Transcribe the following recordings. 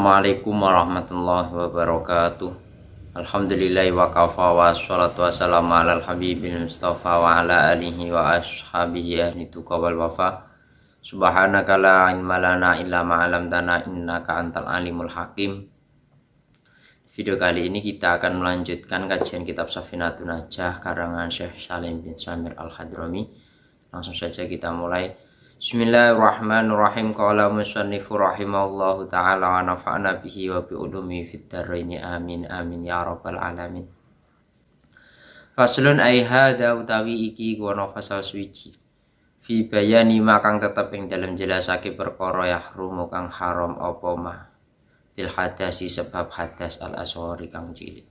Assalamualaikum warahmatullahi wabarakatuh. Alhamdulillahi wa kafa wa sholatu wassalamu ala al-habibil mustafa wa ala alihi wa ashabihi ahli tuqa wal wafa. Subhanaka la ilma lana illa ma 'allamtana innaka antal alimul hakim. Video kali ini kita akan melanjutkan kajian kitab Safinatun Najah karangan Syekh Salim bin Samir Al-Hadrami. Langsung saja kita mulai. Bismillahirrahmanirrahim. Qala musannifu rahimahullahu ta'ala wa nafa'na bihi wa bi ulumi fid dharain amin amin ya rabbal alamin. Faslun ai hada utawi iki kono fasal suci fi bayani makang tetep ing dalem jelasake perkara yahrumu kang haram apa mah fil hadasi sebab hadas al asghari kang cilik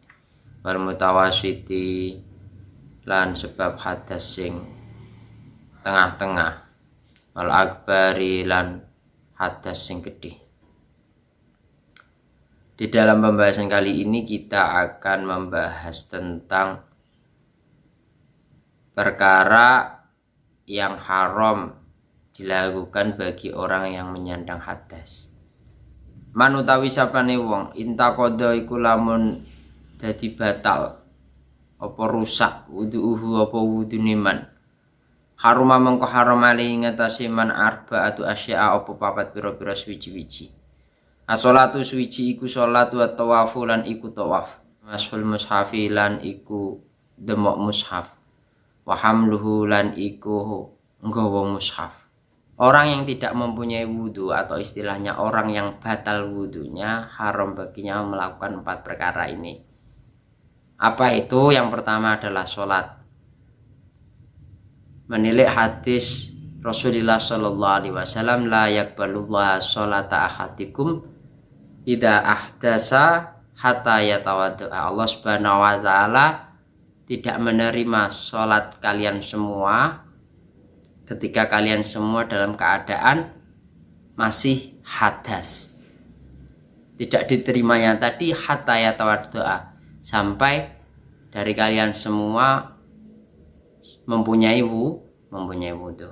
wal mutawasiti lan sebab hadas sing tengah-tengah wal akbari lan hadas sing gede. Di dalam pembahasan kali ini kita akan membahas tentang perkara yang haram dilakukan bagi orang yang menyandang hadas. Man utawi sapane wong intaqadha iku lamun dadi batal apa rusak wudu'uhu apa wudune man. Haruma mengko haram ali ngatasi man arba'atu asya'a apa papat pira-pira suci-suci. As-sholatu suci iku salat wa tawafu lan iku tawaf. Mashul mushafi lan iku demok mushaf. Wa hamluhu lan iku nggawa mushaf. Orang yang tidak mempunyai wudu atau istilahnya orang yang batal wudunya haram baginya melakukan 4 perkara ini. Apa itu? Yang pertama adalah sholat. Menilik hadis Rasulullah sallallahu alaihi wasallam la yaqbalullah sholata ahadikum idza ahdasa hatta yatawadda. Allah Subhanahu wa taala tidak menerima sholat kalian semua ketika kalian semua dalam keadaan masih hadas. Tidak diterimanya tadi hatta yatawadda, sampai dari kalian semua mempunyai wudu.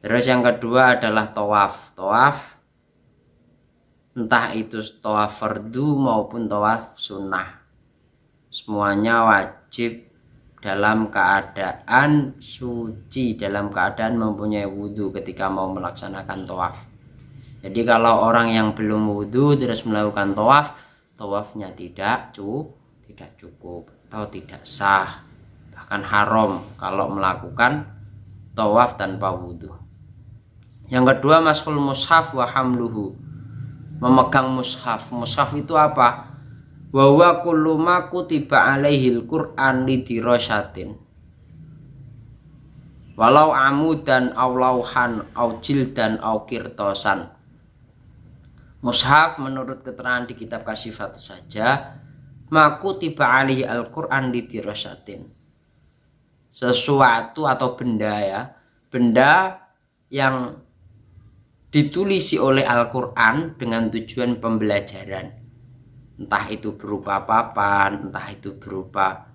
Terus yang kedua adalah tawaf. Tawaf entah itu tawaf fardu maupun tawaf sunnah, semuanya wajib dalam keadaan suci, dalam keadaan mempunyai wudu ketika mau melaksanakan tawaf. Jadi kalau orang yang belum wudu terus melakukan tawaf, tawafnya tidak cukup atau tidak sah, bahkan haram kalau melakukan tawaf tanpa wudu. Yang kedua mashul mushaf wa hamluhu, memegang mushaf. Mushaf itu apa? Wa huwa kullu ma kutiba alaihil Qur'an lidirasyatin walau amudan aw lauhan aw jildan aw kirtosan. Mushaf menurut keterangan di kitab Kasifatu saja ma kutiba alaihi al-Qur'an lidirasyatin, sesuatu atau benda ya, benda yang ditulisi oleh Al-Quran dengan tujuan pembelajaran, entah itu berupa papan, entah itu berupa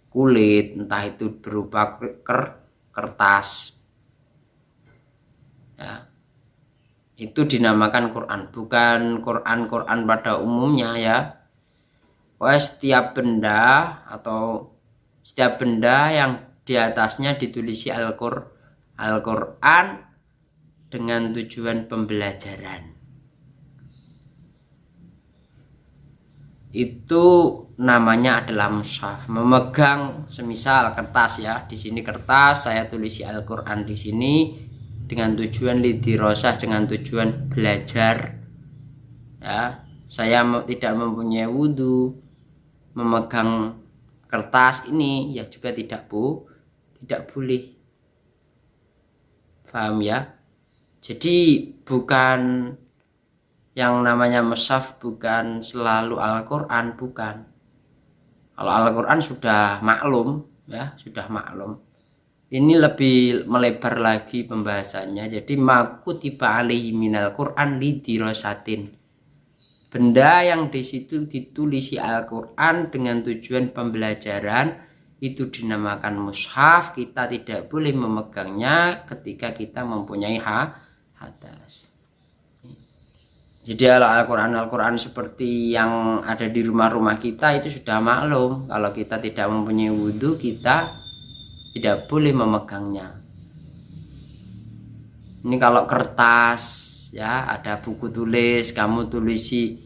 kulit, entah itu berupa kertas ya, itu dinamakan Quran, bukan Quran pada umumnya ya. Setiap benda atau setiap benda yang di atasnya ditulisi Al-Quran dengan tujuan pembelajaran, itu namanya adalah mushaf. Memegang semisal kertas ya, di sini kertas saya tulisi Al-Quran di sini dengan tujuan lidirasah, dengan tujuan belajar ya. Saya tidak mempunyai wudu, memegang kertas ini ya juga tidak boleh. Paham ya? Jadi bukan yang namanya mushaf bukan selalu Al-Quran, bukan. Kalau Al-Quran sudah maklum ya, sudah maklum. Ini lebih melebar lagi pembahasannya. Jadi makutiba alaihi minal Quran lidirasatin, benda yang di situ ditulisi Al-Quran dengan tujuan pembelajaran itu dinamakan mushaf. Kita tidak boleh memegangnya ketika kita mempunyai hadas. Jadi kalau Al-Quran seperti yang ada di rumah-rumah kita itu sudah maklum. Kalau kita tidak mempunyai wudhu, kita tidak boleh memegangnya. Ini kalau kertas, ya ada buku tulis, kamu tulisi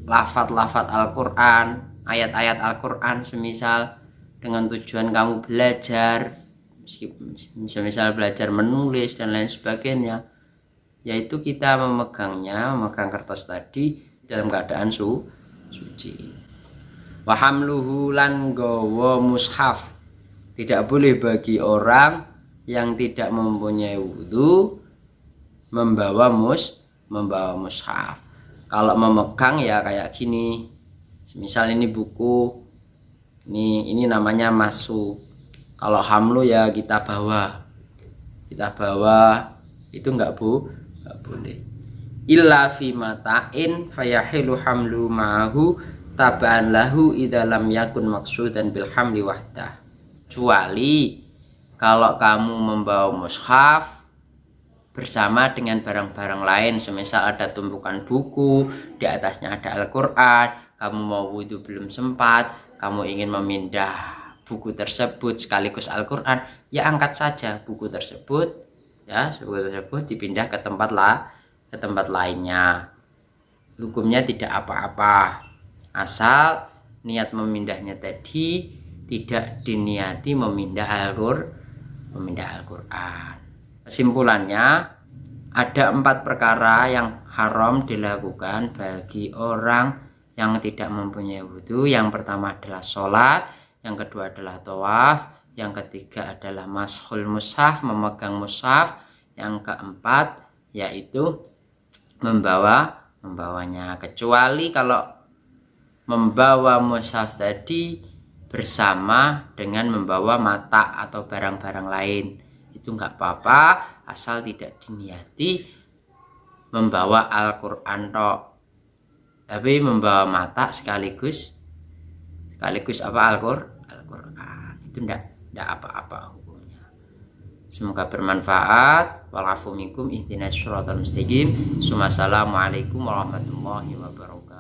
lafat-lafat Al-Quran, ayat-ayat Al-Quran semisal, dengan tujuan kamu belajar, misal belajar menulis dan lain sebagainya, yaitu kita memegang kertas tadi dalam keadaan suci. Wa hamluhu lan gawa mushaf, tidak boleh bagi orang yang tidak mempunyai wudhu membawa mushaf. Kalau memegang ya kayak gini, misal ini buku, ini namanya masuk. Kalau hamlu ya kita bawa itu nggak boleh. Illa fi mata'in fayahilu hamlu ma'ahu taba'an lahu idza lam yakun maqsudan bil hamli wahdah. Kecuali kalau kamu membawa mushaf bersama dengan barang-barang lain, semisal ada tumpukan buku, di atasnya ada Al-Quran, kamu mau wudhu belum sempat, kamu ingin memindah buku tersebut sekaligus Al-Quran, ya angkat saja buku tersebut, dipindah ke tempat lainnya. Hukumnya tidak apa-apa, asal niat memindahnya tadi tidak diniati memindah Al-Quran. Kesimpulannya, ada 4 perkara yang haram dilakukan bagi orang yang tidak mempunyai wudhu. Yang pertama adalah sholat, yang kedua adalah tawaf, yang ketiga adalah mashul mushaf, memegang mushaf, yang keempat yaitu membawanya. Kecuali kalau membawa mushaf tadi bersama dengan membawa mata atau barang-barang lain, itu enggak apa-apa, asal tidak diniati membawa Al-Quran tok, tapi membawa mata sekaligus apa Al-Quran, itu enggak apa-apa hukumnya. Semoga bermanfaat. Walafu minkum ihdinas shiratal mustaqim. Assalamualaikum warahmatullahi wabarakatuh.